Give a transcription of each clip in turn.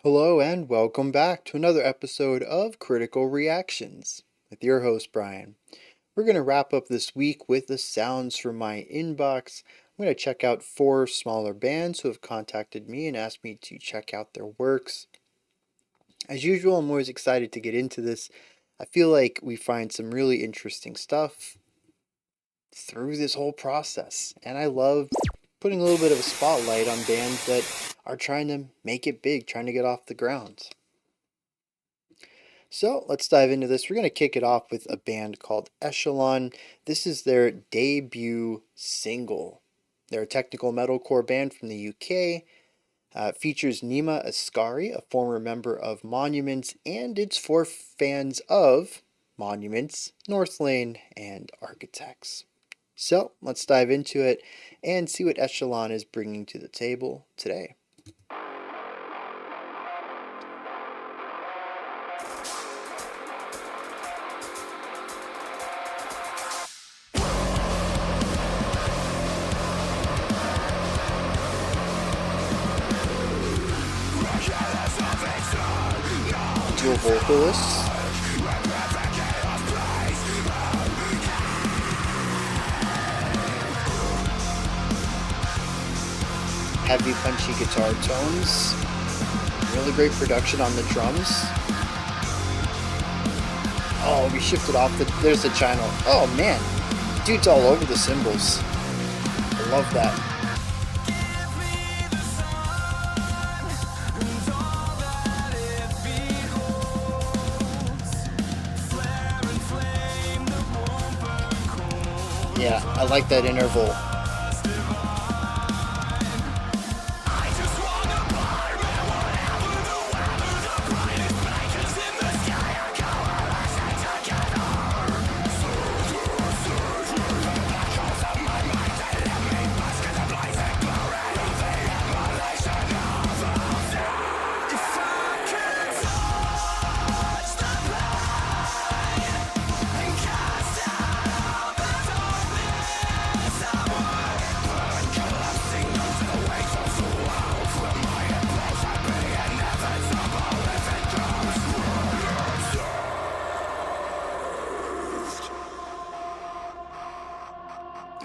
Hello and welcome back to another episode of Critical Reactions with your host Brian. We're going to wrap up this week with the sounds from my inbox. I'm going to check out 4 smaller bands who have contacted me and asked me to check out their works. As usual, I'm always excited to get into this. I feel like we find some really interesting stuff through this whole process, and I love putting a little bit of a spotlight on bands that are trying to make it big, trying to get off the ground. So let's dive into this. We're going to kick it off with a band called Eschalon. This is their debut single. They're a technical metalcore band from the UK. It features Nima Ascari, a former member of Monuments, and it's for fans of Monuments, Northlane, and Architects. So let's dive into it and see what Eschalon is bringing to the table today. Dual vocalists. Heavy punchy guitar tones. Really great production on the drums. Oh, we shifted off there's the channel. Oh man, dude's all over the cymbals. I love that. Yeah, I like that interval.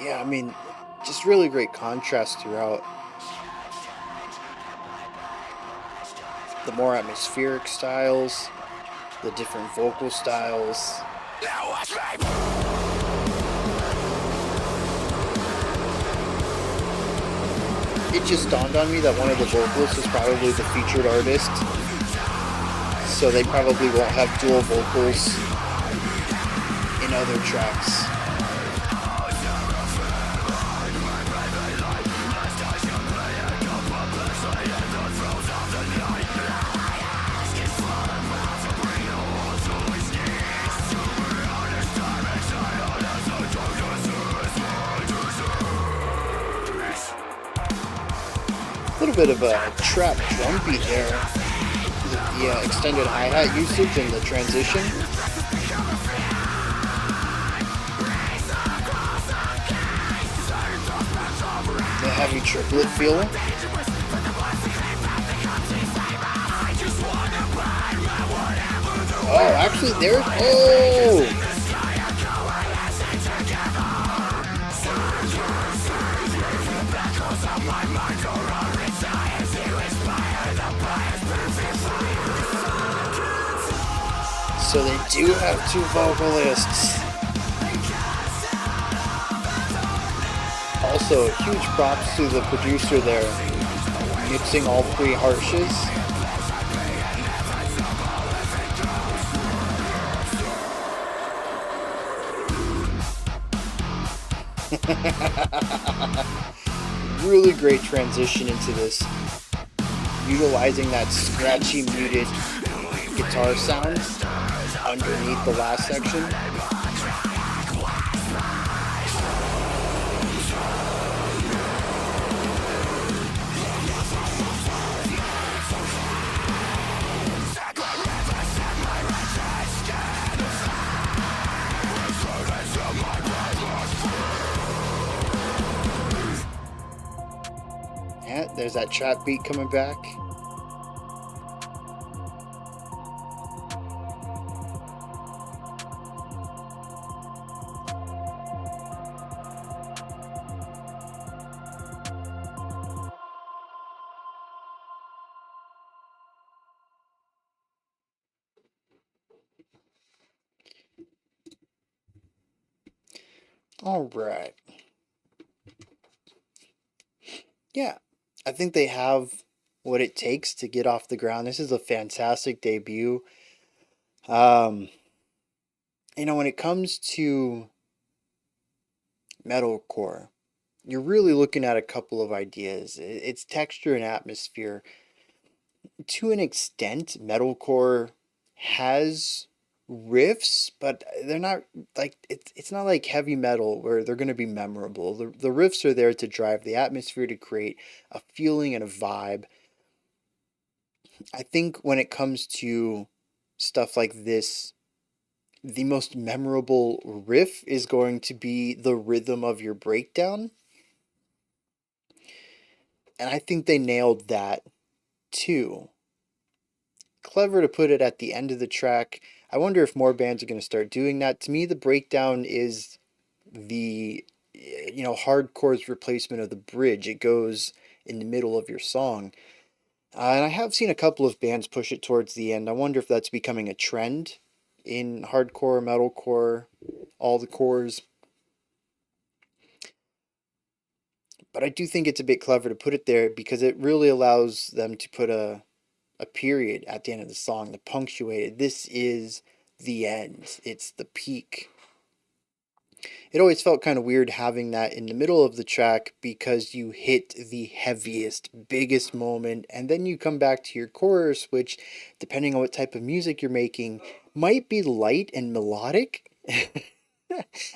Yeah, I mean, just really great contrast throughout. The more atmospheric styles, the different vocal styles. It just dawned on me that one of the vocalists is probably the featured artist, so they probably won't have dual vocals in other tracks. A little bit of a trap drum beat there. The extended hi-hat usage and the transition. The heavy triplet feel. Oh, actually there's... Oh! So they do have 2 vocalists. Also, huge props to the producer there, mixing all 3 harshes. Really great transition into this, utilizing that scratchy, muted guitar sound underneath the last section. Yeah, there's that trap beat coming back. All right. Yeah, I think they have what it takes to get off the ground. This is a fantastic debut. Um, when it comes to metalcore, you're really looking at a couple of ideas. It's texture and atmosphere. To an extent, metalcore has riffs, but they're not like it's not like heavy metal where they're going to be memorable. The riffs are there to drive the atmosphere, to create a feeling and a vibe. I think when it comes to stuff like this, the most memorable riff is going to be the rhythm of your breakdown. And I think they nailed that too. Clever to put it at the end of the track. I wonder if more bands are going to start doing that. To me, the breakdown is the hardcore's replacement of the bridge. It goes in the middle of your song. And I have seen a couple of bands push it towards the end. I wonder if that's becoming a trend in hardcore, metalcore, all the cores. But I do think it's a bit clever to put it there because it really allows them to put a period at the end of the song to punctuate it. This is the end. It's the peak. It always felt kind of weird having that in the middle of the track because you hit the heaviest, biggest moment, and then you come back to your chorus, which, depending on what type of music you're making, might be light and melodic.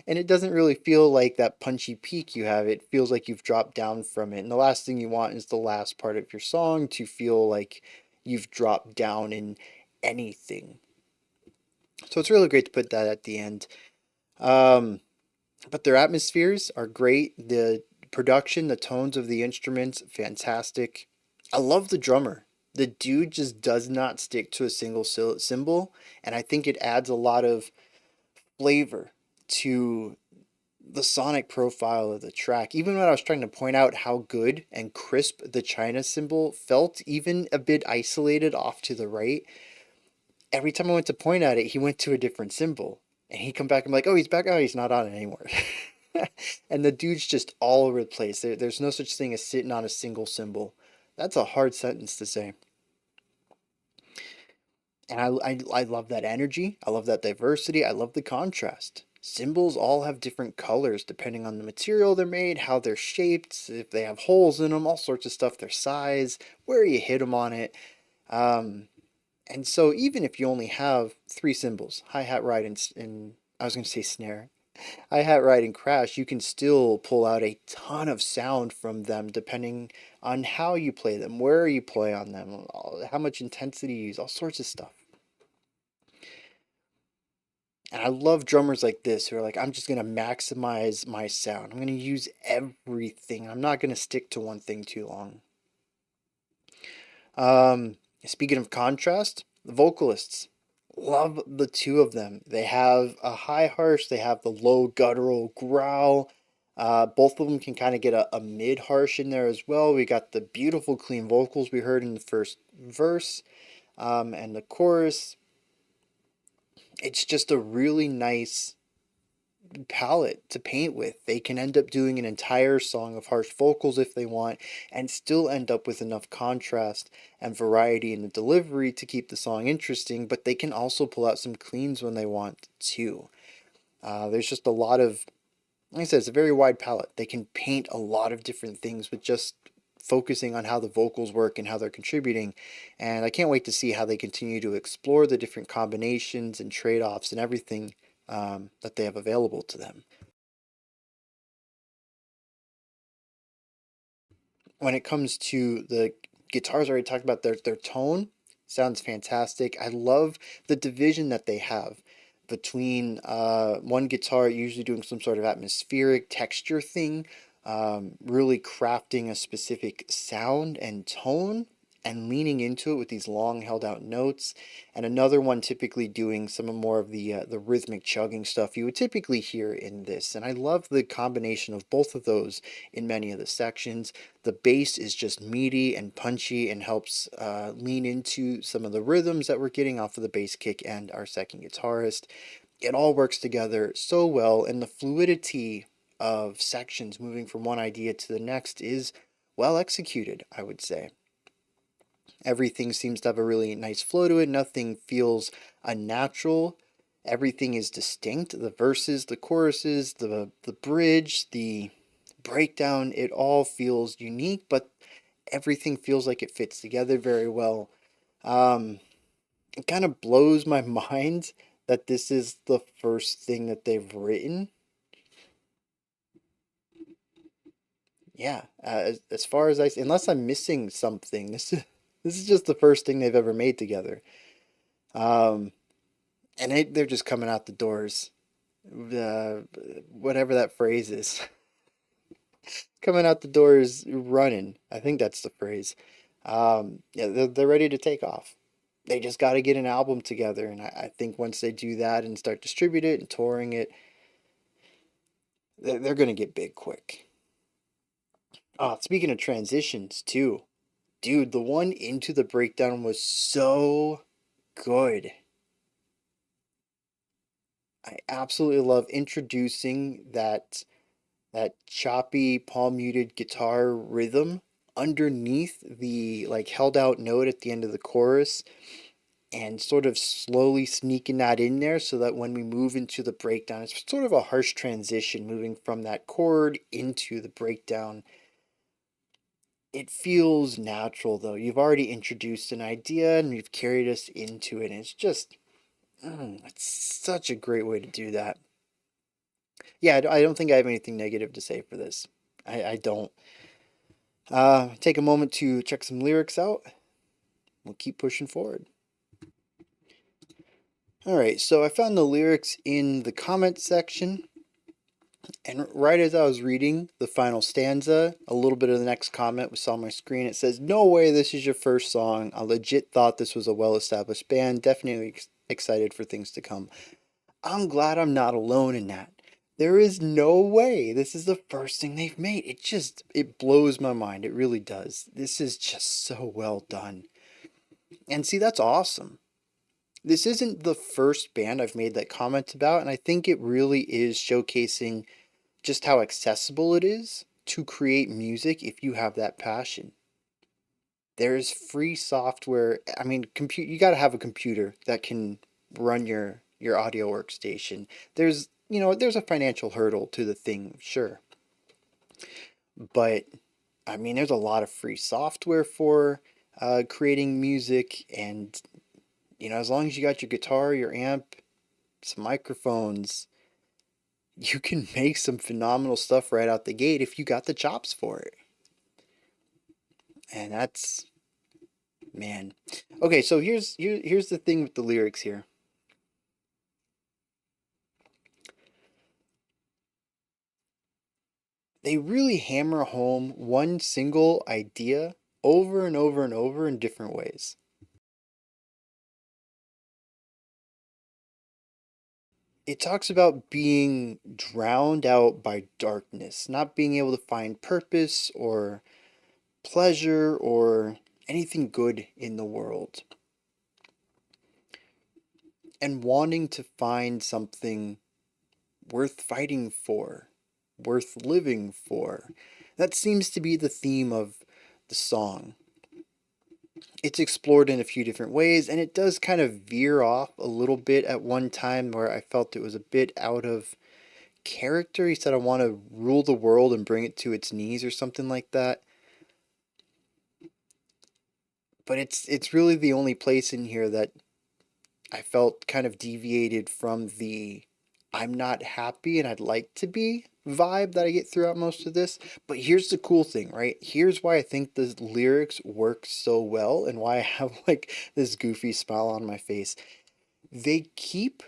And it doesn't really feel like that punchy peak you have. It feels like you've dropped down from it. And the last thing you want is the last part of your song to feel like you've dropped down in anything. So it's really great to put that at the end. Um, but their atmospheres are great. The production, the tones of the instruments, fantastic. I love the drummer. The dude just does not stick to a single cymbal, and I think it adds a lot of flavor to the sonic profile of the track. Even when I was trying to point out how good and crisp the China cymbal felt, even a bit isolated off to the right, every time I went to point at it, he went to a different cymbal. And he'd come back and be like, oh, he's back. Oh, he's not on it anymore. And the dude's just all over the place. There's no such thing as sitting on a single cymbal. That's a hard sentence to say. And I love that energy. I love that diversity. I love the contrast. Cymbals all have different colors depending on the material they're made, how they're shaped, if they have holes in them, all sorts of stuff, their size, where you hit them on it. Um, and so even if you only have three cymbals, hi-hat, ride, and I was going to say snare, hi-hat, ride, and crash, you can still pull out a ton of sound from them depending on how you play them, where you play on them, how much intensity you use, all sorts of stuff. And I love drummers like this who are like, I'm just going to maximize my sound. I'm going to use everything. I'm not going to stick to one thing too long. Speaking of contrast, the vocalists. Love the two of them. They have a high harsh, they have the low guttural growl. Both of them can kind of get a mid harsh in there as well. We got the beautiful clean vocals we heard in the first verse, and the chorus. It's just a really nice palette to paint with. They can end up doing an entire song of harsh vocals if they want, and still end up with enough contrast and variety in the delivery to keep the song interesting, but they can also pull out some cleans when they want to. There's just a lot of, like I said, it's a very wide palette. They can paint a lot of different things with just focusing on how the vocals work and how they're contributing. And I can't wait to see how they continue to explore the different combinations and trade-offs and everything that they have available to them. When it comes to the guitars, I already talked about their tone. Sounds fantastic. I love the division that they have between one guitar usually doing some sort of atmospheric texture thing, really crafting a specific sound and tone and leaning into it with these long held out notes, and another one typically doing some more of the rhythmic chugging stuff you would typically hear in this. And I love the combination of both of those in many of the sections. The bass is just meaty and punchy and helps lean into some of the rhythms that we're getting off of the bass kick and our second guitarist. It all works together so well, and the fluidity of sections moving from one idea to the next is well executed, I would say. Everything seems to have a really nice flow to it. Nothing feels unnatural. Everything is distinct. The verses, the choruses, the bridge, the breakdown, it all feels unique, but everything feels like it fits together very well. It kind of blows my mind that this is the first thing that they've written. Yeah, as far as unless I'm missing something, this is just the first thing they've ever made together. Um, and they're just coming out the doors, uh, whatever that phrase is, coming out the doors running. I think that's the phrase. Yeah, they're ready to take off. They just got to get an album together, and I think once they do that and start distributing it and touring it, they're going to get big quick. Oh, speaking of transitions too, dude, the one into the breakdown was so good. I absolutely love introducing that choppy palm muted guitar rhythm underneath the like held out note at the end of the chorus and sort of slowly sneaking that in there so that when we move into the breakdown, it's sort of a harsh transition moving from that chord into the breakdown. It feels natural though. You've already introduced an idea and you've carried us into it. And it's just, it's such a great way to do that. Yeah, I don't think I have anything negative to say for this. I don't. Take a moment to check some lyrics out. We'll keep pushing forward. All right, so I found the lyrics in the comment section. And right as I was reading the final stanza, a little bit of the next comment was on my screen. It says, "No way this is your first song. I legit thought this was a well-established band. Definitely excited for things to come." I'm glad I'm not alone in that. There is no way this is the first thing they've made. It blows my mind. It really does. This is just so well done. And see, that's awesome. This isn't the first band I've made that comment about, and I think it really is showcasing just how accessible it is to create music if you have that passion. There's free software. I mean, you got to have a computer that can run your audio workstation. There's a financial hurdle to the thing, sure. But I mean, there's a lot of free software for creating music, and as long as you got your guitar, your amp, some microphones, you can make some phenomenal stuff right out the gate if you got the chops for it. And that's, man. Okay, so here's the thing with the lyrics here. They really hammer home one single idea over and over and over in different ways. It talks about being drowned out by darkness, not being able to find purpose or pleasure or anything good in the world, and wanting to find something worth fighting for, worth living for. That seems to be the theme of the song. It's explored in a few different ways, and it does kind of veer off a little bit at one time where I felt it was a bit out of character. He said, "I want to rule the world and bring it to its knees," or something like that. But it's really the only place in here that I felt kind of deviated from the "I'm not happy and I'd like to be" vibe that I get throughout most of this. But here's the cool thing, right? Here's why I think the lyrics work so well and why I have like this goofy smile on my face. They keep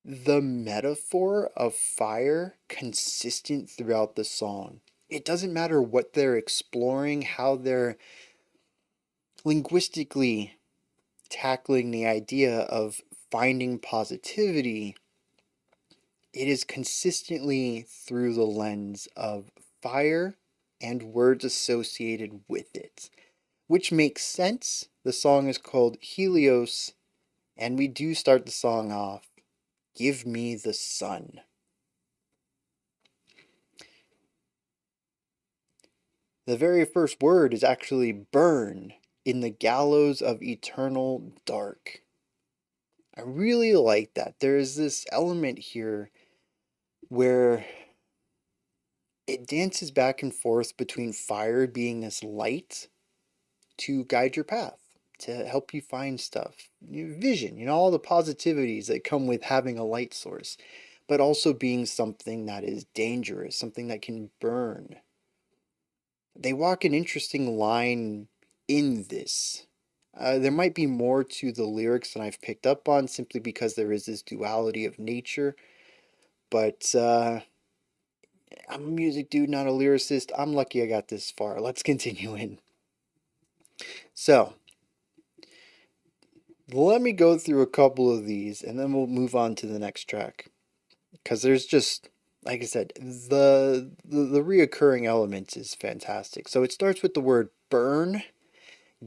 the metaphor of fire consistent throughout the song. It doesn't matter what they're exploring, how they're linguistically tackling the idea of finding positivity. It is consistently through the lens of fire and words associated with it, which makes sense. The song is called Helios, and we do start the song off, "Give me the sun." The very first word is actually burn in the gallows of eternal dark. I really like that. There's this element here where it dances back and forth between fire being this light to guide your path, to help you find stuff, vision, all the positivities that come with having a light source, but also being something that is dangerous, something that can burn. They walk an interesting line in this. There might be more to the lyrics than I've picked up on simply because there is this duality of nature, but I'm a music dude, not a lyricist. I'm lucky I got this far. Let's continue in. So, let me go through a couple of these and then we'll move on to the next track. Because there's just, like I said, the reoccurring elements is fantastic. So it starts with the word burn,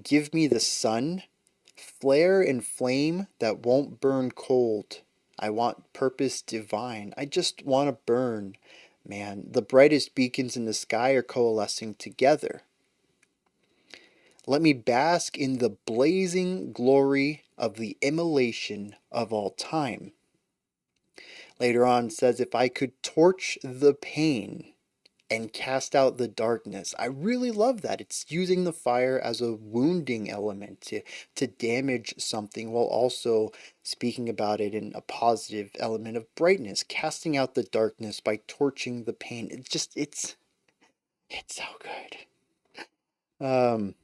give me the sun, flare and flame that won't burn cold. I want purpose divine. I just want to burn, man. The brightest beacons in the sky are coalescing together. Let me bask in the blazing glory of the immolation of all time. Later on says, if I could torch the pain and cast out the darkness. I really love that. It's using the fire as a wounding element to damage something while also speaking about it in a positive element of brightness, casting out the darkness by torching the pain. It's so good.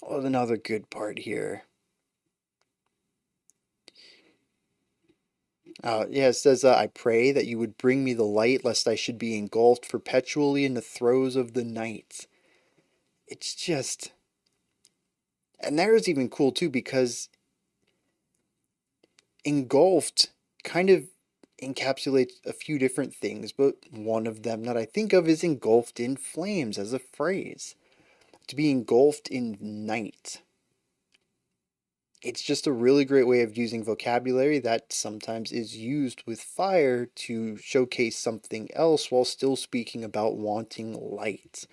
Another good part here. It says, I pray that you would bring me the light, lest I should be engulfed perpetually in the throes of the night. It's just... And that is even cool, too, because engulfed kind of encapsulates a few different things, but one of them that I think of is engulfed in flames as a phrase. To be engulfed in night. It's just a really great way of using vocabulary that sometimes is used with fire to showcase something else while still speaking about wanting light.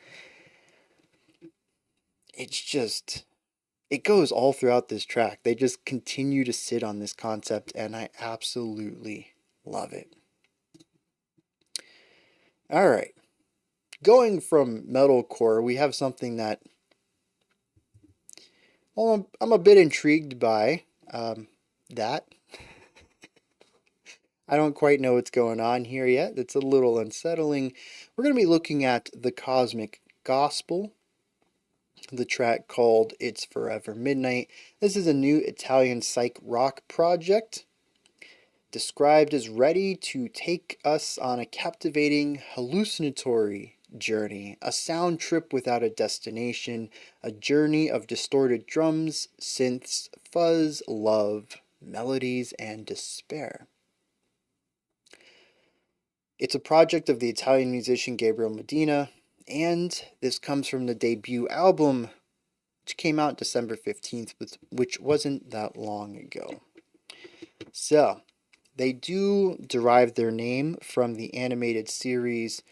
It goes all throughout this track. They just continue to sit on this concept, and I absolutely love it. All right. Going from metalcore, we have something that, well, I'm a bit intrigued by that. I don't quite know what's going on here yet. It's a little unsettling. We're going to be looking at the Cosmic Gospel, the track called It's Forever Midnight. This is a new Italian psych rock project, described as ready to take us on a captivating, hallucinatory journey, a sound trip without a destination, a journey of distorted drums, synths, fuzz, love, melodies, and despair. It's a project of the Italian musician Gabriel Medina, and this comes from the debut album, which came out December 15th, which wasn't that long ago. So, they do derive their name from the animated series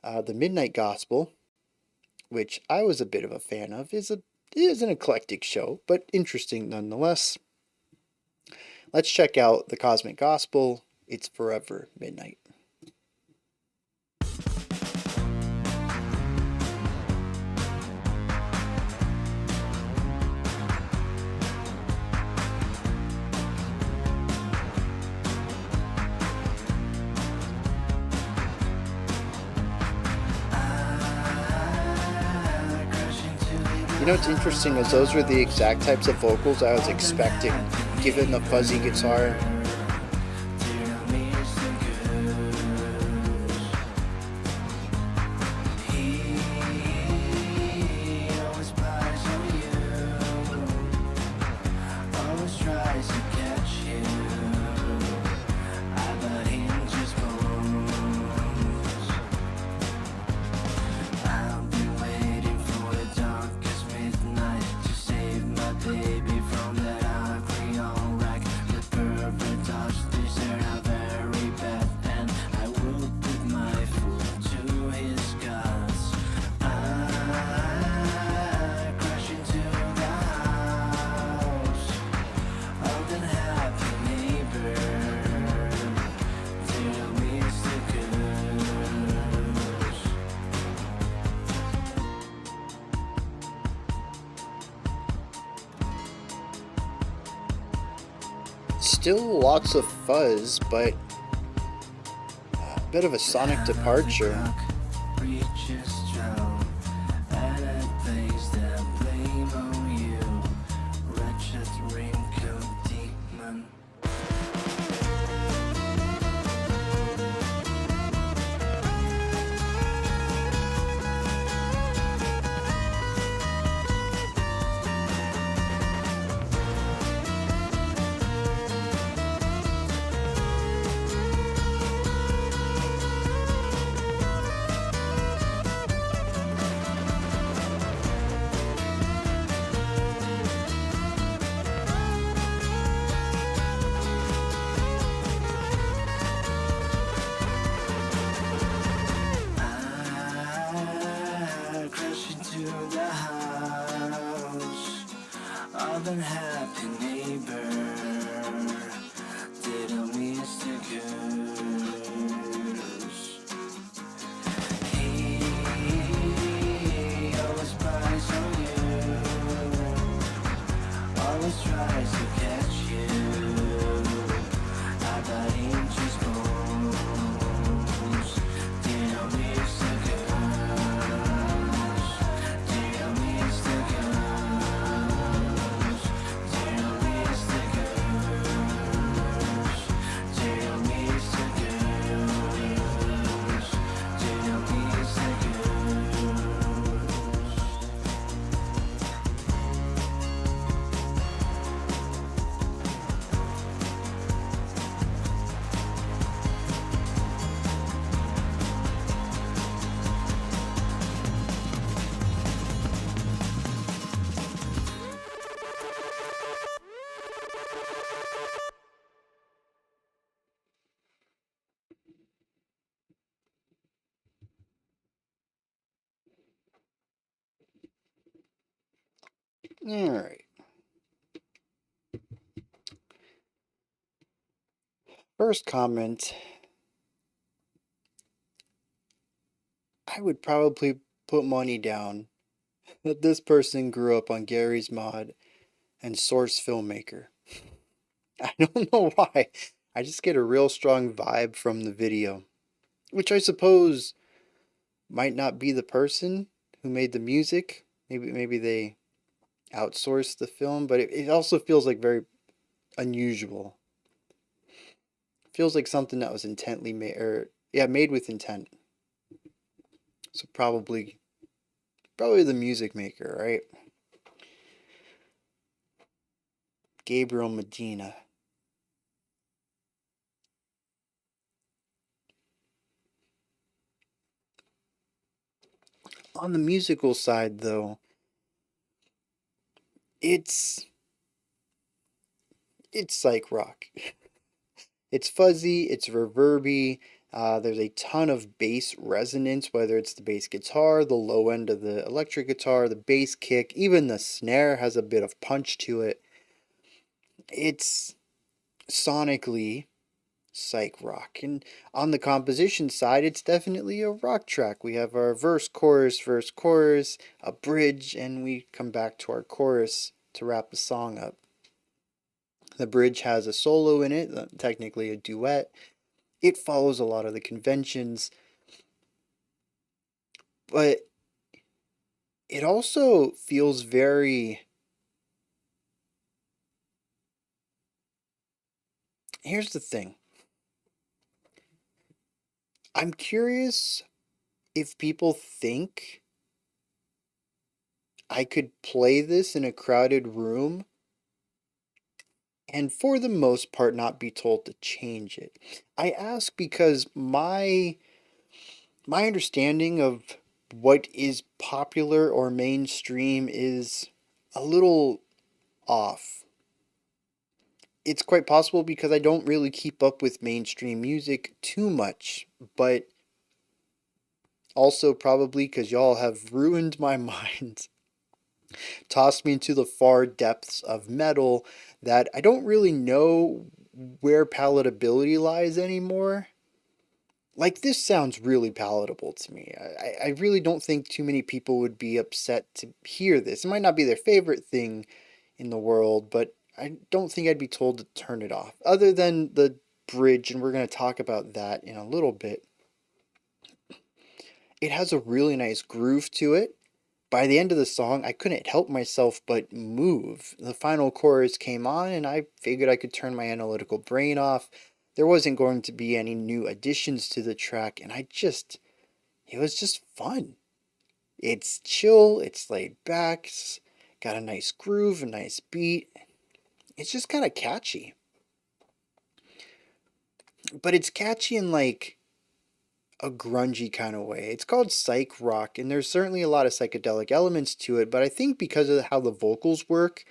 The Midnight Gospel, which I was a bit of a fan of. It is an eclectic show, but interesting nonetheless. Let's check out the Cosmic Gospel, It's Forever Midnight. You know what's interesting is those were the exact types of vocals I was expecting, given the fuzzy guitar. Still lots of fuzz, but a bit of a sonic departure. Unhappy neighbor, little Mr. Goose. He always spies on you, always tries to catch you. I got inches bones, little Mr. Goose, little Mr. Goose. Alright. First comment, I would probably put money down that this person grew up on Gary's Mod and Source Filmmaker. I don't know why. I just get a real strong vibe from the video, which I suppose might not be the person who made the music. Maybe they outsourced the film, but it also feels like very unusual. Feels like something that was intently made, or yeah, made with intent. So probably the music maker, right? Gabriel Medina. On the musical side, though, it's psych rock. It's fuzzy, it's reverby. There's a ton of bass resonance, whether it's the bass guitar, the low end of the electric guitar, the bass kick, even the snare has a bit of punch to it. It's sonically psych rock. And on the composition side, it's definitely a rock track. We have our verse, chorus, a bridge, and we come back to our chorus to wrap the song up. The bridge has a solo in it, technically a duet. It follows a lot of the conventions, but it also feels very... Here's the thing. I'm curious if people think I could play this in a crowded room and for the most part not be told to change it. I ask because my understanding of what is popular or mainstream is a little off. It's quite possible because I don't really keep up with mainstream music too much, but also probably because y'all have ruined my mind, tossed me into the far depths of metal that I don't really know where palatability lies anymore. Like, this sounds really palatable to me. I really don't think too many people would be upset to hear this. It might not be their favorite thing in the world, but I don't think I'd be told to turn it off. Other than the bridge, and we're going to talk about that in a little bit. It has a really nice groove to it. By the end of the song, I couldn't help myself but move. The final chorus came on, and I figured I could turn my analytical brain off. There wasn't going to be any new additions to the track, and it was just fun. It's chill, it's laid back, it's got a nice groove, a nice beat. It's just kind of catchy. But it's catchy in like a grungy kind of way. It's called psych rock, and there's certainly a lot of psychedelic elements to it, but I think because of how the vocals work,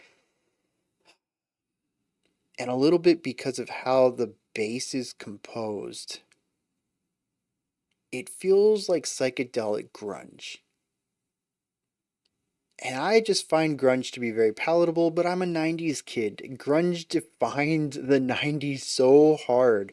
and a little bit because of how the bass is composed, it feels like psychedelic grunge. And I just find grunge to be very palatable, but I'm a 90s kid. Grunge defined the 90s so hard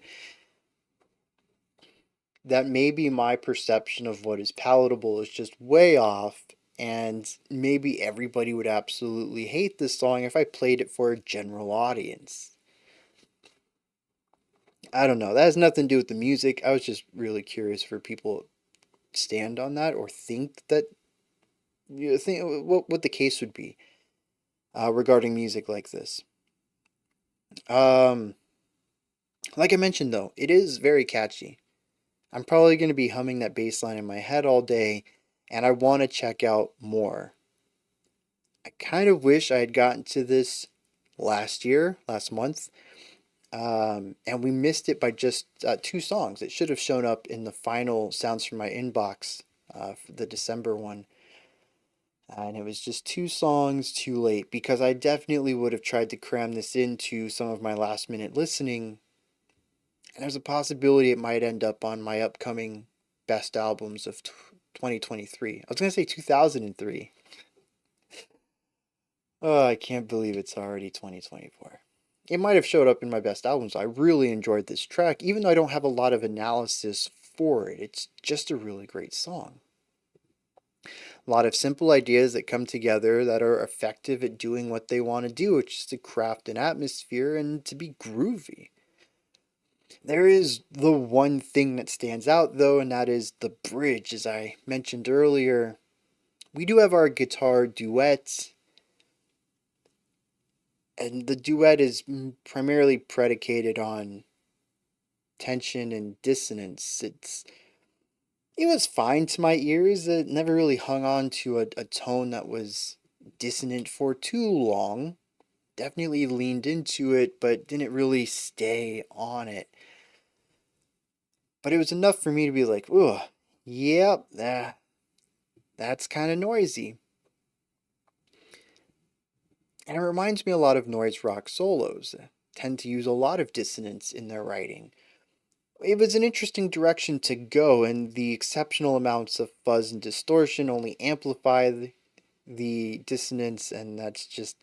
that maybe my perception of what is palatable is just way off, and maybe everybody would absolutely hate this song if I played it for a general audience. I don't know. That has nothing to do with the music. I was just really curious for people stand on that or think that you think what the case would be regarding music like this. Um, like I mentioned though, it is very catchy. I'm probably going to be humming that bass line in my head all day, and I want to check out more. I kind of wish I had gotten to this last month, and we missed it by just two songs. It should have shown up in the final Sounds from My Inbox for the December one. And it was just two songs too late because I definitely would have tried to cram this into some of my last minute listening. And there's a possibility it might end up on my upcoming best albums of 2023. I was going to say 2003. Oh, I can't believe it's already 2024. It might have showed up in my best albums. I really enjoyed this track, even though I don't have a lot of analysis for it. It's just a really great song. A lot of simple ideas that come together that are effective at doing what they want to do, which is to craft an atmosphere and to be groovy. There is the one thing that stands out though, and that is the bridge. As I mentioned earlier, we do have our guitar duets, and the duet is primarily predicated on tension and dissonance. It was fine to my ears. It never really hung on to a tone that was dissonant for too long. Definitely leaned into it, but didn't really stay on it. But it was enough for me to be like, ooh, yep, that's kind of noisy. And it reminds me a lot of noise rock solos. Tend to use a lot of dissonance in their writing. It was an interesting direction to go, and the exceptional amounts of fuzz and distortion only amplify the dissonance, and that's just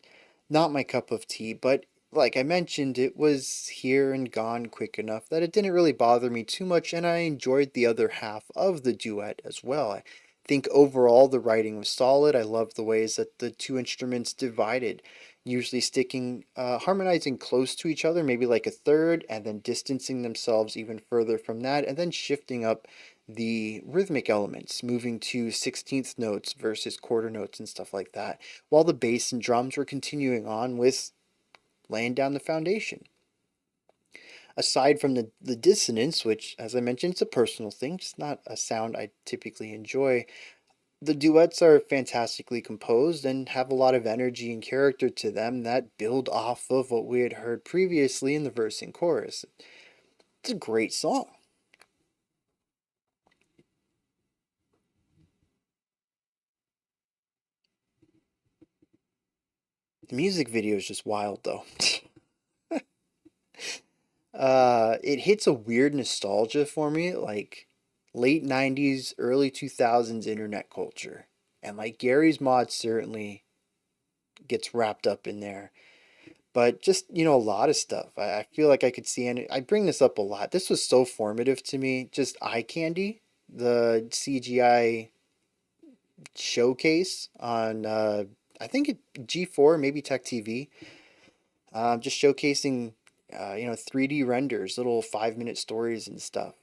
not my cup of tea. But like I mentioned, it was here and gone quick enough that it didn't really bother me too much, and I enjoyed the other half of the duet as well. I think overall the writing was solid. I love the ways that the two instruments divided, usually sticking, harmonizing close to each other, maybe like a third, and then distancing themselves even further from that, and then shifting up the rhythmic elements, moving to 16th notes versus quarter notes and stuff like that, while the bass and drums were continuing on with laying down the foundation. Aside from the dissonance, which, as I mentioned, it's a personal thing, just not a sound I typically enjoy, the duets are fantastically composed and have a lot of energy and character to them that build off of what we had heard previously in the verse and chorus. It's a great song. The music video is just wild though. It hits a weird nostalgia for me, like late 90s, early 2000s internet culture. And like Gary's Mod certainly gets wrapped up in there. But just, a lot of stuff. I feel like I could see, and I bring this up a lot. This was so formative to me. Just eye candy, the CGI showcase on, I think G4, maybe Tech TV. Just showcasing, 3D renders, little 5-minute stories and stuff.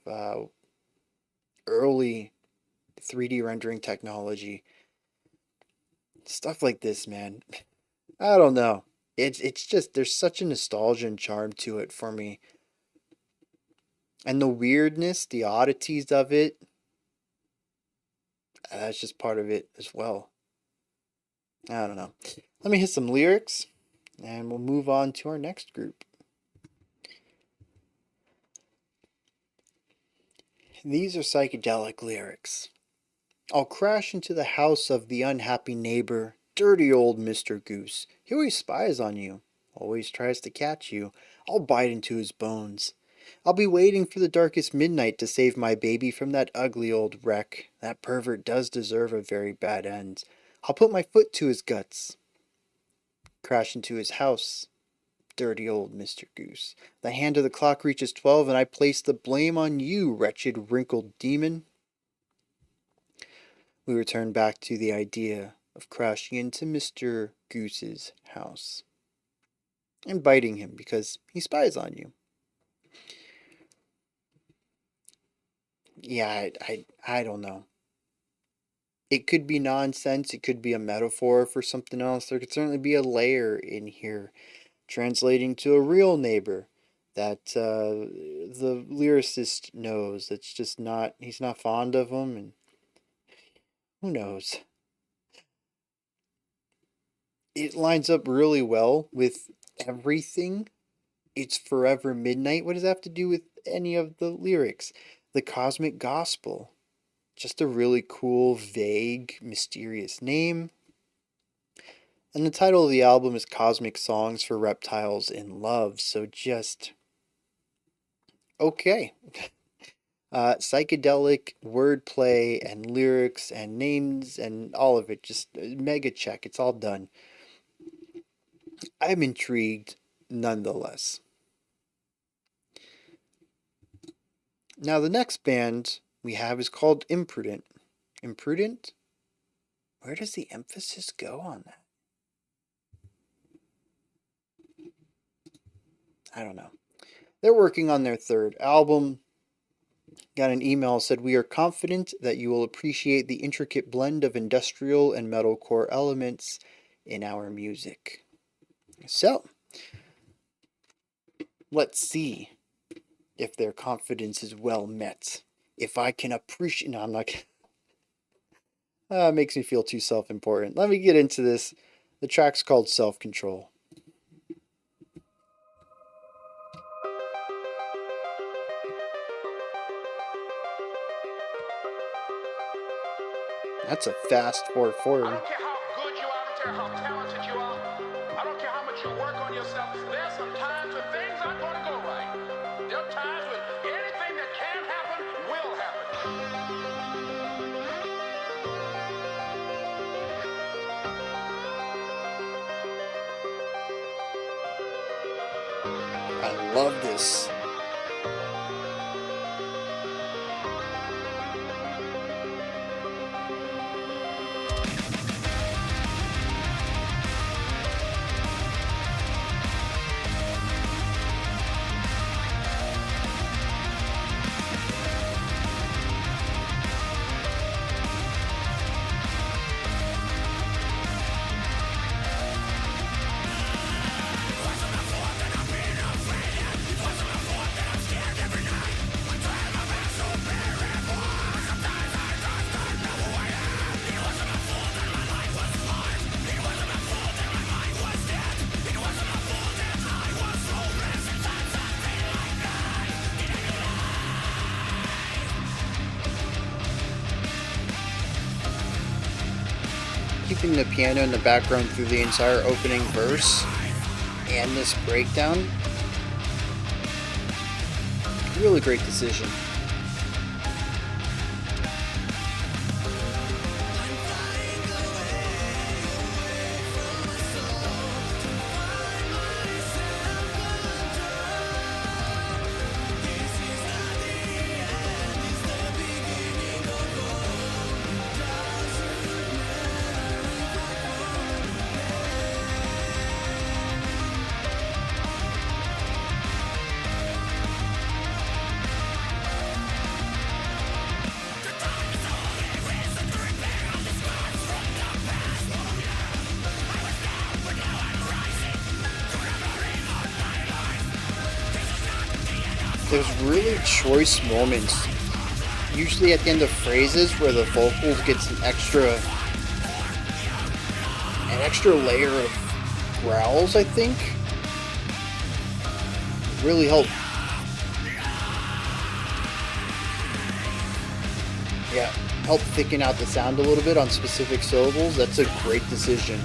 Early 3D rendering technology, stuff like this, man. I don't know. It's just there's such a nostalgia and charm to it for me, and the weirdness, the oddities of it. That's just part of it as well. I don't know. Let me hit some lyrics, and we'll move on to our next group. These are psychedelic lyrics. I'll crash into the house of the unhappy neighbor, dirty old Mr. Goose. He always spies on you, always tries to catch you. I'll bite into his bones. I'll be waiting for the darkest midnight to save my baby from that ugly old wreck. That pervert does deserve a very bad end. I'll put my foot to his guts. Crash into his house, dirty old Mr. Goose. The hand of the clock reaches 12, and I place the blame on you, wretched wrinkled demon. We return back to the idea of crashing into Mr. Goose's house and biting him because he spies on you. Yeah, I don't know. It could be nonsense. It could be a metaphor for something else. There could certainly be a layer in here translating to a real neighbor that the lyricist knows. It's just not, he's not fond of him, and who knows. It lines up really well with everything. It's forever midnight. What does that have to do with any of the lyrics? The cosmic gospel. Just a really cool, vague, mysterious name. And the title of the album is Cosmic Songs for Reptiles in Love. So just okay. Psychedelic wordplay and lyrics and names and all of it. Just mega check. It's all done. I'm intrigued nonetheless. Now, the next band we have is called Imprudent. Imprudent? Where does the emphasis go on that? I don't know. They're working on their third album. Got an email said, "We are confident that you will appreciate the intricate blend of industrial and metalcore elements in our music." So, let's see if their confidence is well met. If I can appreciate... No, I'm not... It makes me feel too self-important. Let me get into this. The track's called Self-Control. That's a fast 4/4. I don't care how good you are, I don't care how talented you are, I don't care how much you work on yourself. There's some times when things aren't going to go right. There are times when anything that can happen will happen. I love this. Keeping the piano in the background through the entire opening verse and this breakdown. Really great decision. There's really choice moments, usually at the end of phrases, where the vocals gets an extra layer of growls, I think. Really help. Yeah, help thicken out the sound a little bit on specific syllables. That's a great decision.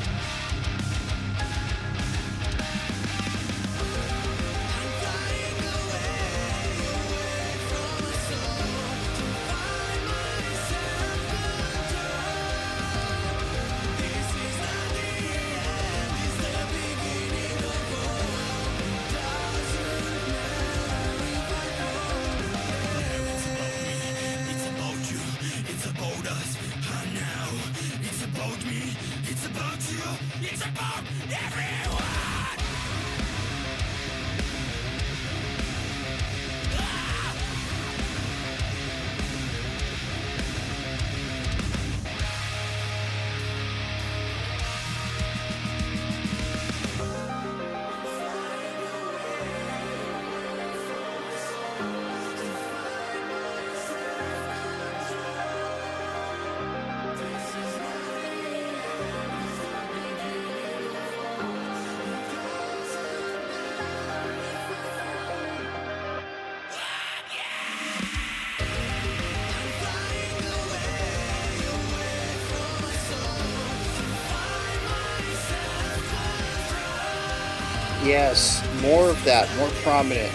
Yes, more of that, more prominent.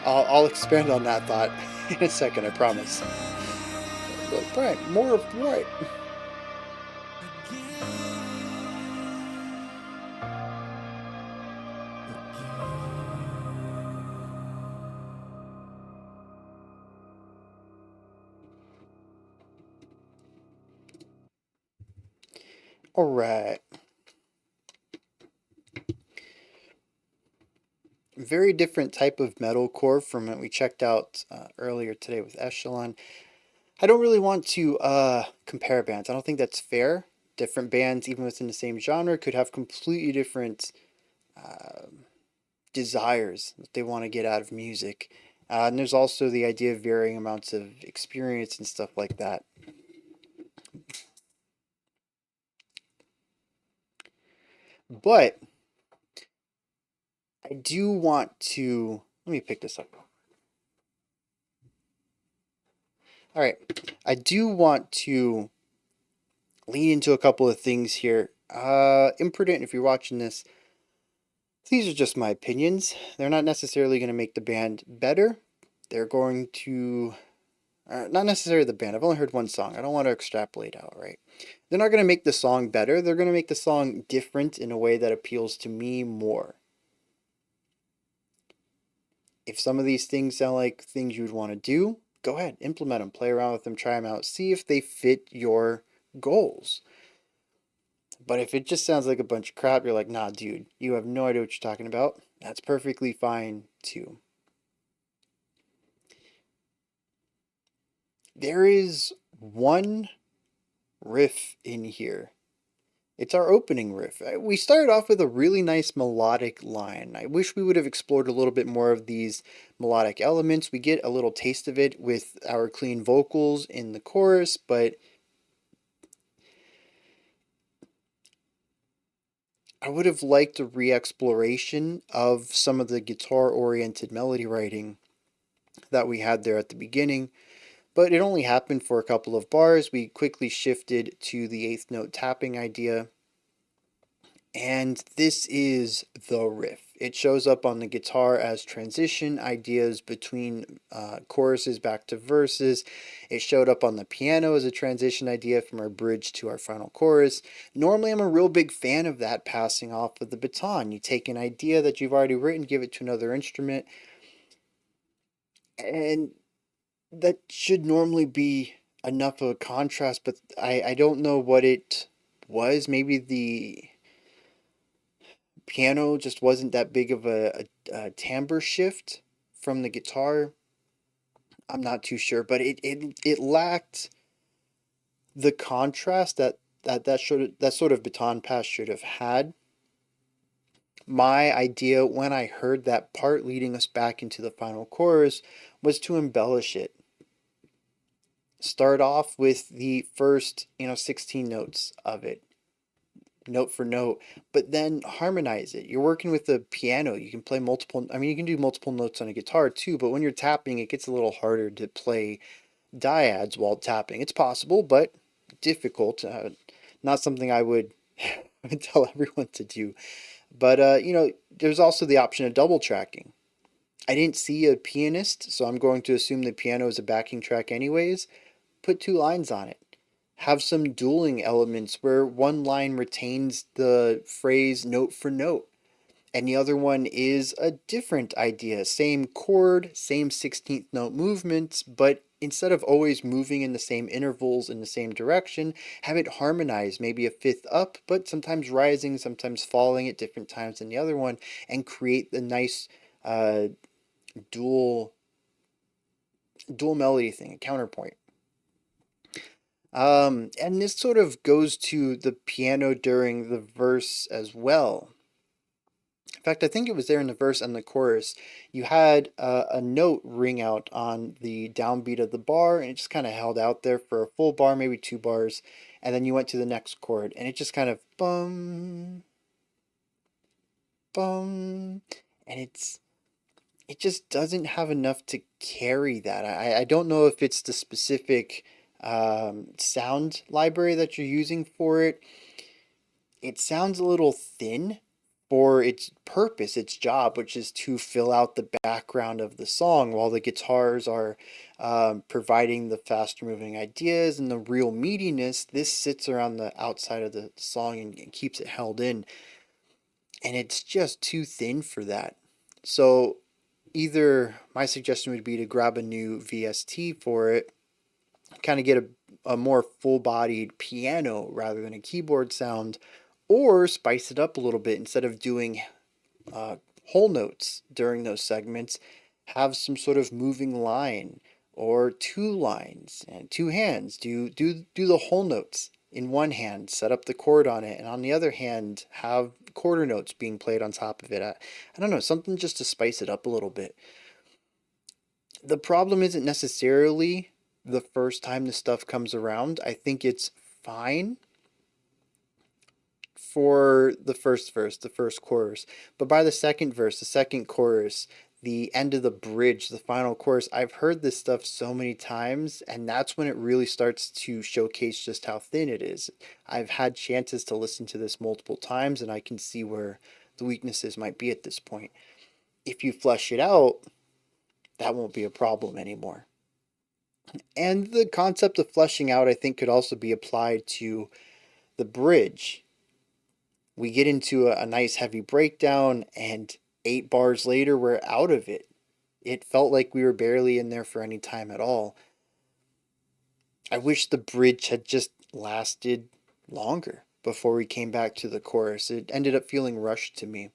I'll expand on that thought in a second, I promise. But Brian, more of what? All right. Very different type of metalcore from what we checked out earlier today with Eschalon. I don't really want to compare bands. I don't think that's fair. Different bands, even within the same genre, could have completely different desires that they want to get out of music. And there's also the idea of varying amounts of experience and stuff like that. But I do want to. Let me pick this up. All right. I do want to lean into a couple of things here. Imprudent, if you're watching this, these are just my opinions. They're not necessarily going to make the band better. They're going to. Not necessarily the band. I've only heard one song. I don't want to extrapolate out, right? They're not going to make the song better. They're going to make the song different in a way that appeals to me more. If some of these things sound like things you would want to do, go ahead, implement them, play around with them, try them out, see if they fit your goals. But if it just sounds like a bunch of crap, you're like, nah, dude, you have no idea what you're talking about. That's perfectly fine, too. There is one riff in here. It's our opening riff. We started off with a really nice melodic line. I wish we would have explored a little bit more of these melodic elements. We get a little taste of it with our clean vocals in the chorus, but I would have liked a re-exploration of some of the guitar-oriented melody writing that we had there at the beginning. But it only happened for a couple of bars. We quickly shifted to the eighth note tapping idea. And this is the riff. It shows up on the guitar as transition ideas between choruses back to verses. It showed up on the piano as a transition idea from our bridge to our final chorus. Normally, I'm a real big fan of that passing off of the baton. You take an idea that you've already written, give it to another instrument, and that should normally be enough of a contrast, but I don't know what it was. Maybe the piano just wasn't that big of a timbre shift from the guitar. I'm not too sure, but it lacked the contrast that sort of baton pass should have had. My idea when I heard that part leading us back into the final chorus was to embellish it. Start off with the first, 16 notes of it, note for note, but then harmonize it. You're working with the piano. You can play multiple, I mean, you can do multiple notes on a guitar too, but when you're tapping, it gets a little harder to play dyads while tapping. It's possible, but difficult. Not something I would tell everyone to do. But, there's also the option of double tracking. I didn't see a pianist, so I'm going to assume the piano is a backing track anyways. Put two lines on it. Have some dueling elements where one line retains the phrase note for note, and the other one is a different idea. Same chord, same 16th note movements, but instead of always moving in the same intervals in the same direction, have it harmonize, maybe a fifth up, but sometimes rising, sometimes falling at different times than the other one, and create the nice dual melody thing, a counterpoint. And this sort of goes to the piano during the verse as well. In fact, I think it was there in the verse and the chorus. You had a note ring out on the downbeat of the bar, and it just kind of held out there for a full bar, maybe 2 bars, and then you went to the next chord, and it just kind of bum, bum, and it just doesn't have enough to carry that. I don't know if it's the specific sound library that you're using for it. It sounds a little thin for its purpose, its job, which is to fill out the background of the song while the guitars are providing the faster moving ideas and the real meatiness. This sits around the outside of the song and keeps it held in. And it's just too thin for that. So either my suggestion would be to grab a new VST for it, kind of get a more full-bodied piano rather than a keyboard sound, or spice it up a little bit. Instead of doing whole notes during those segments, have some sort of moving line or two lines and two hands. Do the whole notes in one hand, set up the chord on it, and on the other hand have quarter notes being played on top of it. I don't know, something just to spice it up a little bit. The problem isn't necessarily the first time the stuff comes around. I think it's fine for the first verse, the first chorus. But by the second verse, the second chorus, the end of the bridge, the final chorus, I've heard this stuff so many times, and that's when it really starts to showcase just how thin it is. I've had chances to listen to this multiple times, and I can see where the weaknesses might be at this point. If you flesh it out, that won't be a problem anymore. And the concept of fleshing out, I think, could also be applied to the bridge. We get into a nice heavy breakdown, and 8 bars later, we're out of it. It felt like we were barely in there for any time at all. I wish the bridge had just lasted longer before we came back to the chorus. It ended up feeling rushed to me.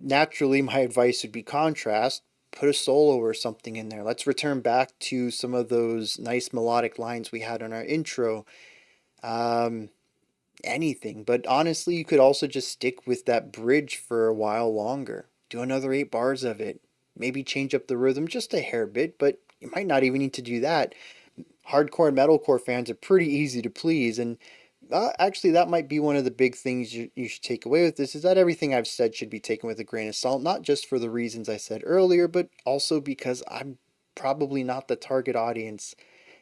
Naturally, my advice would be contrast. Put a solo or something in there. Let's return back to some of those nice melodic lines we had on our intro. Anything. But honestly, you could also just stick with that bridge for a while longer. Do another 8 bars of it. Maybe change up the rhythm just a hair bit, but you might not even need to do that. Hardcore and metalcore fans are pretty easy to please, and actually that might be one of the big things you should take away with this, is that everything I've said should be taken with a grain of salt, not just for the reasons I said earlier, but also because I'm probably not the target audience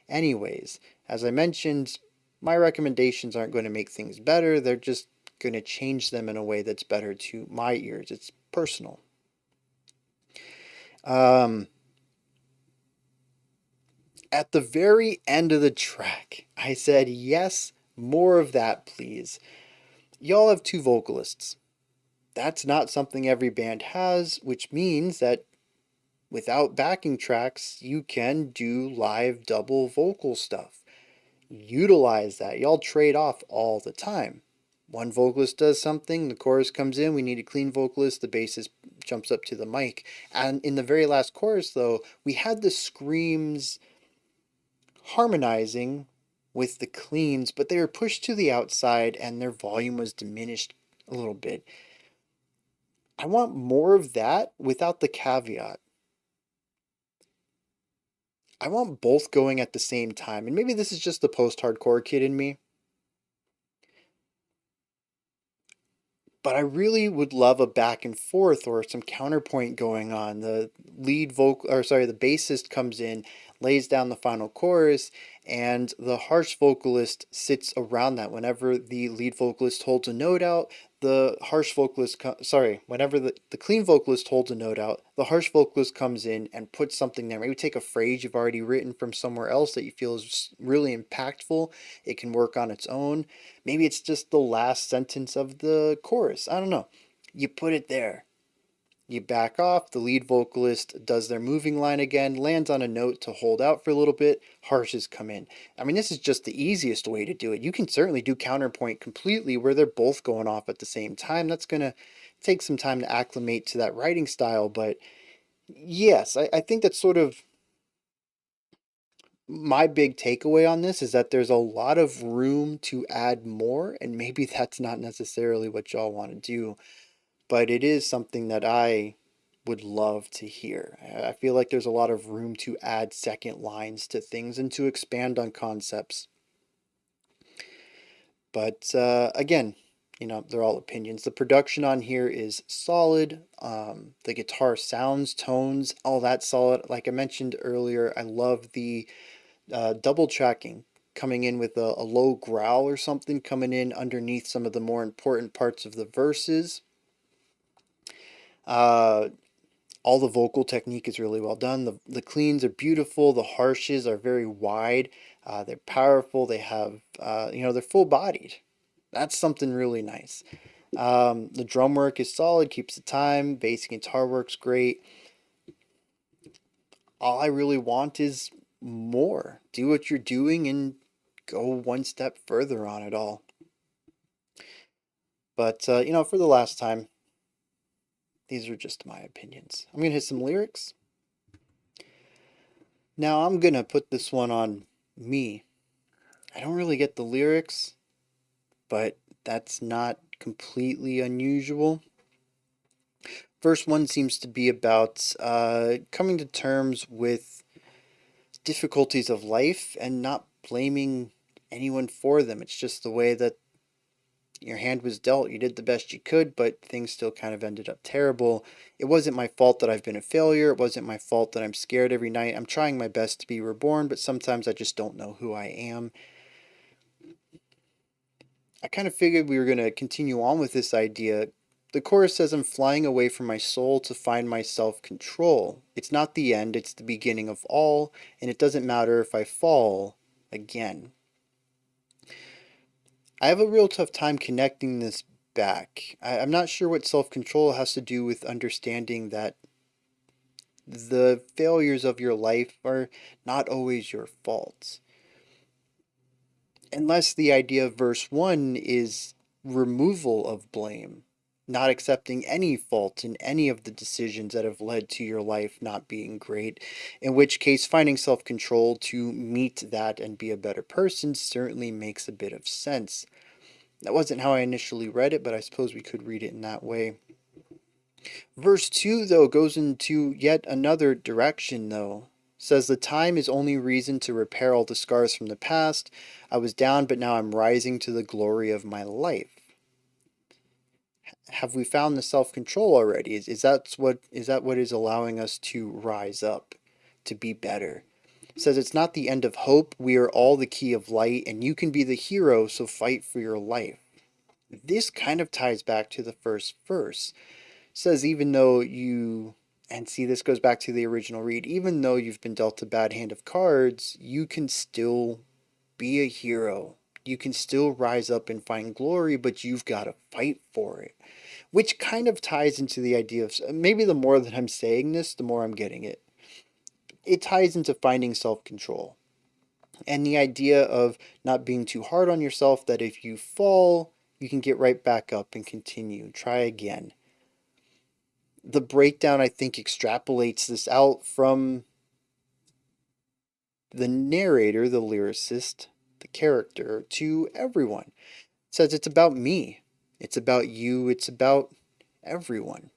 anyways. As I mentioned, my recommendations aren't going to make things better, they're just going to change them in a way that's better to my ears. It's personal. At the very end of the track, I said, yes, more of that, please. Y'all have 2 vocalists. That's not something every band has, which means that without backing tracks, you can do live double vocal stuff. Utilize that. Y'all trade off all the time. one vocalist does something, the chorus comes in, we need a clean vocalist, the bassist jumps up to the mic. And in the very last chorus, though, we had the screams harmonizing with the cleans, but they were pushed to the outside and their volume was diminished a little bit. I want more of that without the caveat. I want both going at the same time. And maybe this is just the post-hardcore kid in me, but I really would love a back and forth or some counterpoint going on. The the bassist comes in, lays down the final chorus, and the harsh vocalist sits around that. Whenever the lead vocalist holds a note out, the harsh vocalist, whenever the clean vocalist holds a note out, the harsh vocalist comes in and puts something there. Maybe take a phrase you've already written from somewhere else that you feel is really impactful. It can work on its own. Maybe it's just the last sentence of the chorus. I don't know. You put it there. You back off, the lead vocalist does their moving line again, lands on a note to hold out for a little bit, harshes come in. I mean, this is just the easiest way to do it. You can certainly do counterpoint completely where they're both going off at the same time. That's going to take some time to acclimate to that writing style, but yes, I think that's sort of my big takeaway on this is that there's a lot of room to add more, and maybe that's not necessarily what y'all want to do, but it is something that I would love to hear. I feel like there's a lot of room to add second lines to things and to expand on concepts. But again, they're all opinions. The production on here is solid. The guitar sounds, tones, all that solid. Like I mentioned earlier, I love the double tracking coming in with a low growl or something coming in underneath some of the more important parts of the verses. All the vocal technique is really well done. The cleans are beautiful. The harshes are very wide. They're powerful. They have, they're full bodied. That's something really nice. The drum work is solid, keeps the time. Bass and guitar work's great. All I really want is more. Do what you're doing and go one step further on it all. But, for the last time, these are just my opinions. I'm going to hit some lyrics. Now, I'm going to put this one on me. I don't really get the lyrics, but that's not completely unusual. Verse 1 seems to be about coming to terms with difficulties of life and not blaming anyone for them. It's just the way that your hand was dealt. You did the best you could, but things still kind of ended up terrible. It wasn't my fault that I've been a failure. It wasn't my fault that I'm scared every night. I'm trying my best to be reborn, but sometimes I just don't know who I am. I kind of figured we were going to continue on with this idea. The chorus says, I'm flying away from my soul to find my self-control. It's not the end, it's the beginning of all, and it doesn't matter if I fall again. I have a real tough time connecting this back. I'm not sure what self-control has to do with understanding that the failures of your life are not always your fault. Unless the idea of verse 1 is removal of blame, not accepting any fault in any of the decisions that have led to your life not being great, in which case finding self-control to meet that and be a better person certainly makes a bit of sense. That wasn't how I initially read it, but I suppose we could read it in that way. Verse 2, though, goes into yet another direction, though. Says, the time is only reason to repair all the scars from the past. I was down, but now I'm rising to the glory of my life. Have we found the self-control already? Is that what is allowing us to rise up, to be better? It says, it's not the end of hope. We are all the key of light, and you can be the hero, so fight for your life. This kind of ties back to the first verse. It says, even though you, and see, this goes back to the original read, even though you've been dealt a bad hand of cards, you can still be a hero. You can still rise up and find glory, but you've got to fight for it. Which kind of ties into the idea of, maybe the more that I'm saying this, the more I'm getting it. It ties into finding self-control. And the idea of not being too hard on yourself, that if you fall, you can get right back up and continue. Try again. The breakdown, I think, extrapolates this out from the narrator, the lyricist, the character, to everyone. It says it's about me. It's about you. It's about everyone.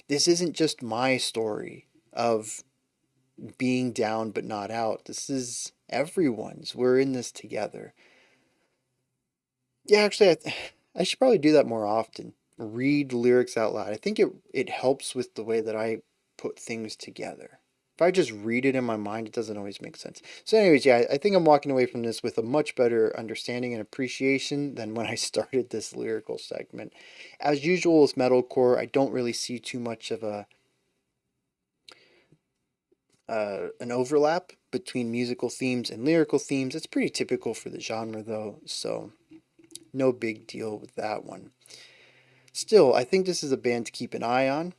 This isn't just my story of being down but not out. This is everyone's. We're in this together. Yeah, actually, I should probably do that more often. Read lyrics out loud. I think it helps with the way that I put things together. If I just read it in my mind, it doesn't always make sense. So anyways, yeah, I think I'm walking away from this with a much better understanding and appreciation than when I started this lyrical segment. As usual with metalcore, I don't really see too much of an overlap between musical themes and lyrical themes. It's pretty typical for the genre though, so no big deal with that one. Still, I think this is a band to keep an eye on.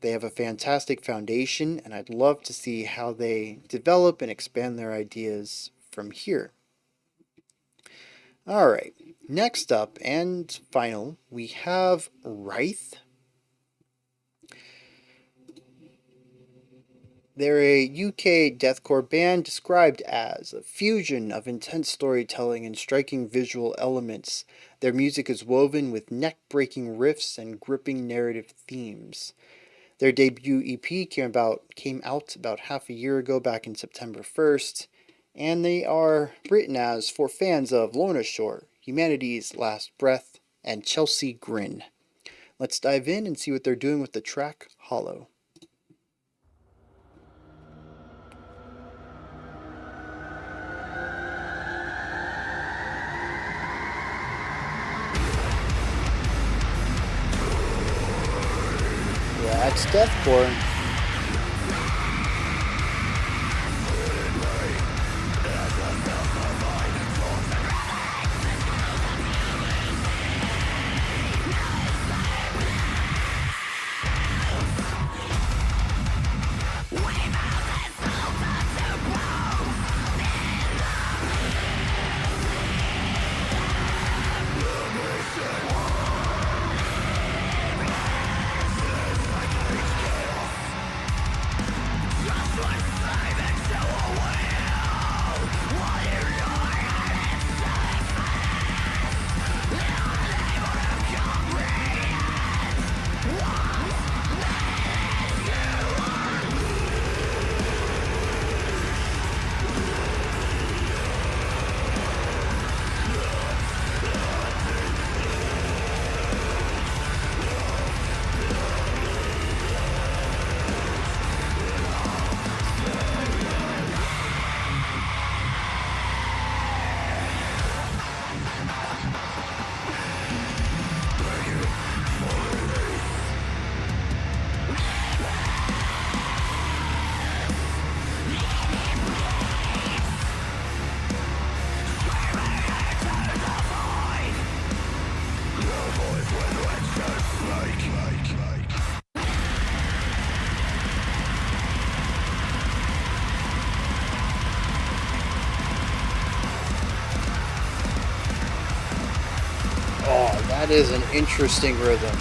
They have a fantastic foundation, and I'd love to see how they develop and expand their ideas from here. Alright, next up and final, we have Writhe. They're a UK deathcore band described as a fusion of intense storytelling and striking visual elements. Their music is woven with neck-breaking riffs and gripping narrative themes. Their debut EP came out about half a year ago, back in September 1st, and they are written as for fans of Lorna Shore, Humanity's Last Breath, and Chelsea Grin. Let's dive in and see what they're doing with the track Hollow. Yeah, that's deathcore. Oh, that is an interesting rhythm.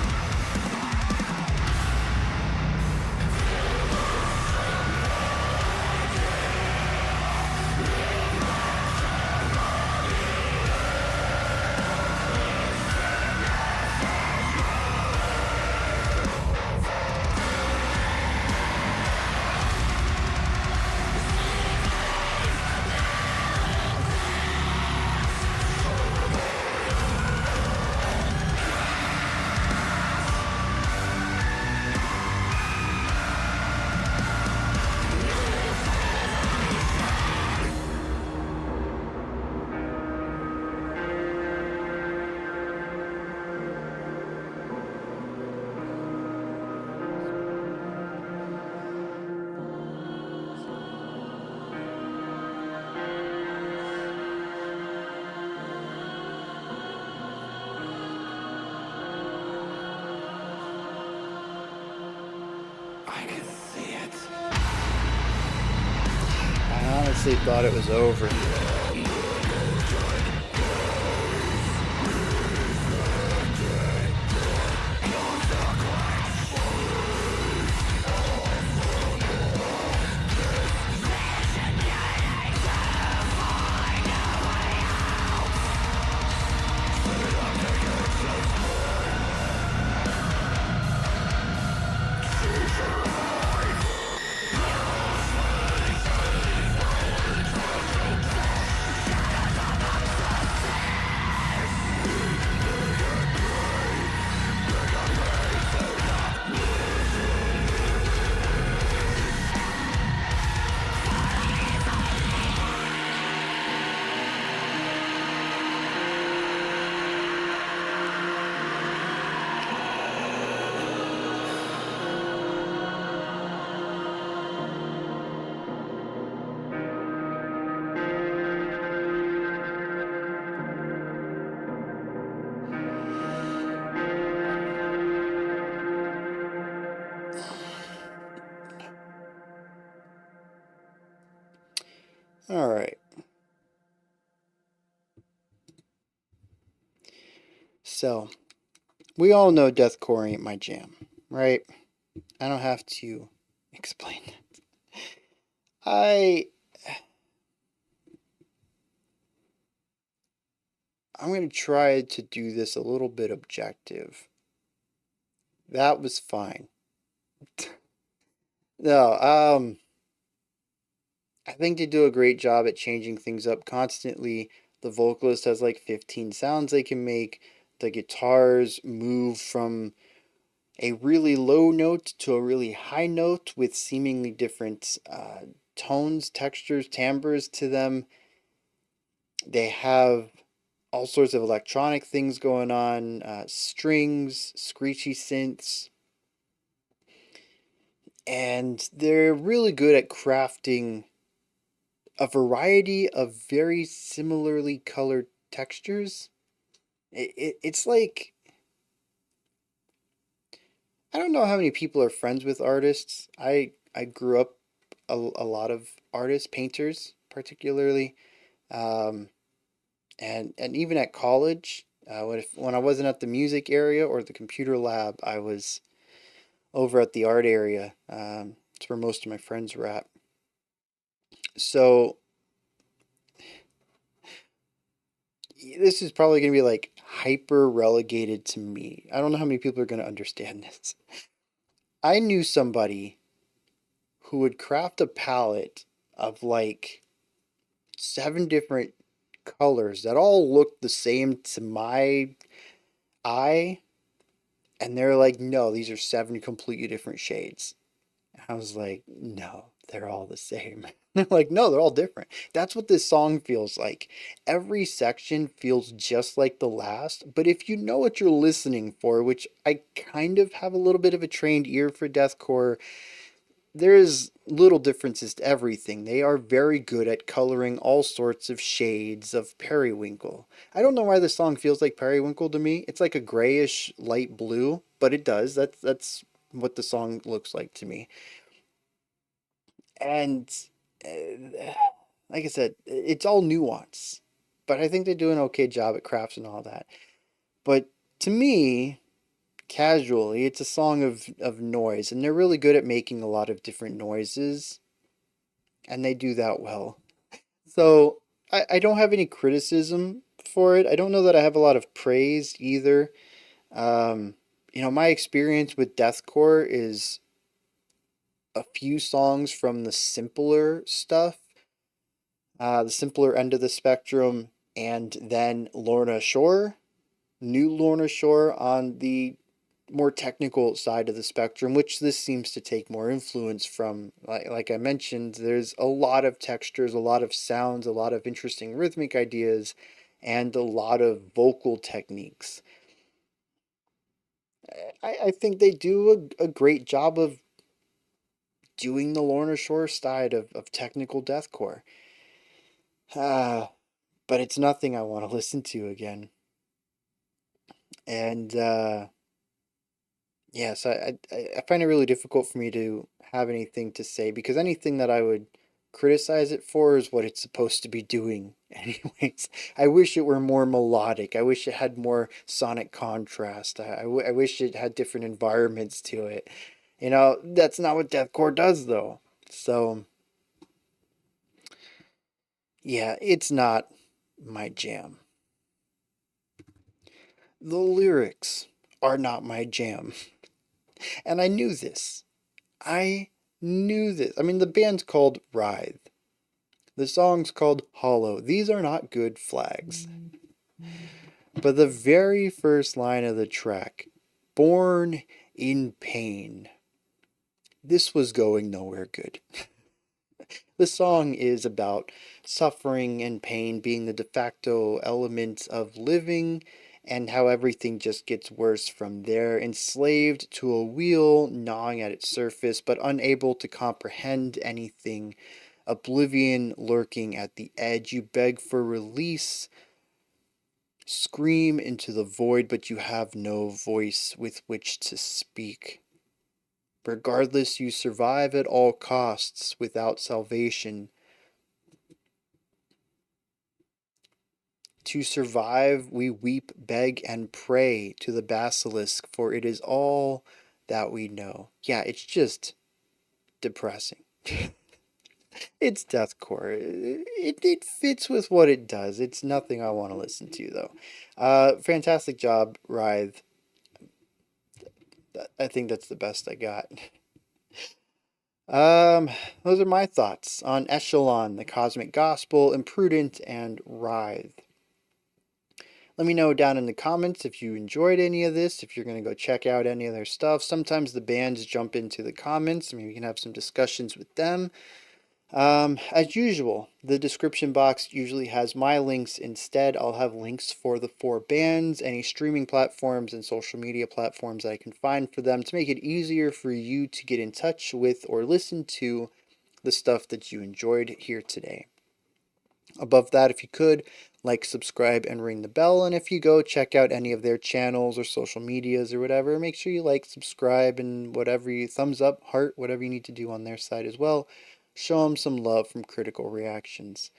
I honestly thought it was over. All right. So, we all know deathcore ain't my jam, right? I don't have to explain that. I I'm going to try to do this a little bit objective. That was fine. No, I think they do a great job at changing things up constantly. The vocalist has like 15 sounds they can make. The guitars move from a really low note to a really high note with seemingly different tones, textures, timbres to them. They have all sorts of electronic things going on, strings, screechy synths, and they're really good at crafting a variety of very similarly colored textures. It's like, I don't know how many people are friends with artists. I grew up a lot of artists, painters particularly, um, and even at college, when I wasn't at the music area or the computer lab, I was over at the art area. It's where most of my friends were at. So this is probably going to be like hyper relegated to me. I don't know how many people are going to understand this. I knew somebody who would craft a palette of like 7 different colors that all looked the same to my eye, and they're like, no, these are 7 completely different shades. I was like, no, they're all the same. They're like, no, they're all different. That's what this song feels like. Every section feels just like the last, but if you know what you're listening for, which I kind of have a little bit of a trained ear for deathcore, there's little differences to everything. They are very good at coloring all sorts of shades of periwinkle. I don't know why this song feels like periwinkle to me. It's like a grayish light blue, but it does. That's what the song looks like to me. And like I said, it's all nuance. But I think they do an okay job at crafts and all that. But to me, casually, it's a song of noise, and they're really good at making a lot of different noises, and they do that well. So I don't have any criticism for it. I don't know that I have a lot of praise either. Um, my experience with deathcore is a few songs from the simpler stuff, the simpler end of the spectrum, and then Lorna Shore, new Lorna Shore on the more technical side of the spectrum, which this seems to take more influence from. Like I mentioned, there's a lot of textures, a lot of sounds, a lot of interesting rhythmic ideas, and a lot of vocal techniques. I think they do a great job of doing the Lorna Shore side of technical deathcore. Uh, but it's nothing I want to listen to again. And yes, I find it really difficult for me to have anything to say because anything that I would criticize it for is what it's supposed to be doing anyways. I wish it were more melodic. I wish it had more sonic contrast. I wish it had different environments to it. That's not what deathcore does though. So, yeah, it's not my jam. The lyrics are not my jam. And I knew this. I knew this. I mean, the band's called Writhe. The song's called Hollow. These are not good flags. But the very first line of the track, born in pain, this was going nowhere good. The song is about suffering and pain being the de facto element of living, and how everything just gets worse from there. Enslaved to a wheel, gnawing at its surface, but unable to comprehend anything. Oblivion lurking at the edge. You beg for release, scream into the void, but you have no voice with which to speak. Regardless, you survive at all costs without salvation. To survive, we weep, beg, and pray to the basilisk, for it is all that we know. Yeah, it's just depressing. It's deathcore. It fits with what it does. It's nothing I want to listen to, though. Fantastic job, Writhe. I think that's the best I got. Um, those are my thoughts on Eschalon, the Cosmic Gospel, Imprudent, and Writhe. Let me know down in the comments if you enjoyed any of this, if you're going to go check out any of their stuff. Sometimes the bands jump into the comments. I mean, we can have some discussions with them. As usual, the description box usually has my links. Instead, I'll have links for the 4 bands, any streaming platforms and social media platforms I can find for them to make it easier for you to get in touch with or listen to the stuff that you enjoyed here today. Above that, if you could, like, subscribe, and ring the bell. And if you go check out any of their channels or social medias or whatever, make sure you like, subscribe, and whatever you thumbs up, heart, whatever you need to do on their side as well. Show them some love from Critical Reactions.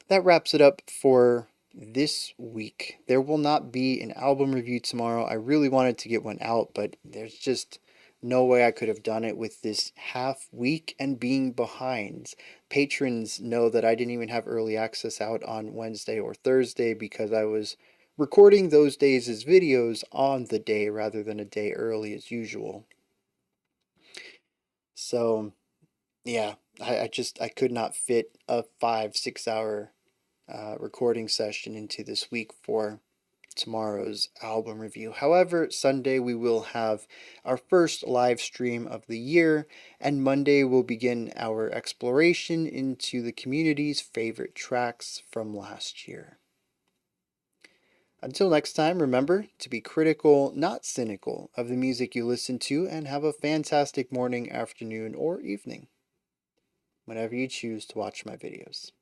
That wraps it up for this week. There will not be an album review tomorrow. I really wanted to get one out, but there's just no way I could have done it with this half week and being behind. Patrons know that I didn't even have early access out on Wednesday or Thursday because I was recording those days as videos on the day rather than a day early as usual. So yeah, I could not fit a 5-6 hour recording session into this week for tomorrow's album review. However, Sunday we will have our first live stream of the year, and Monday we'll begin our exploration into the community's favorite tracks from last year. Until next time, remember to be critical, not cynical, of the music you listen to, and have a fantastic morning, afternoon, or evening whenever you choose to watch my videos.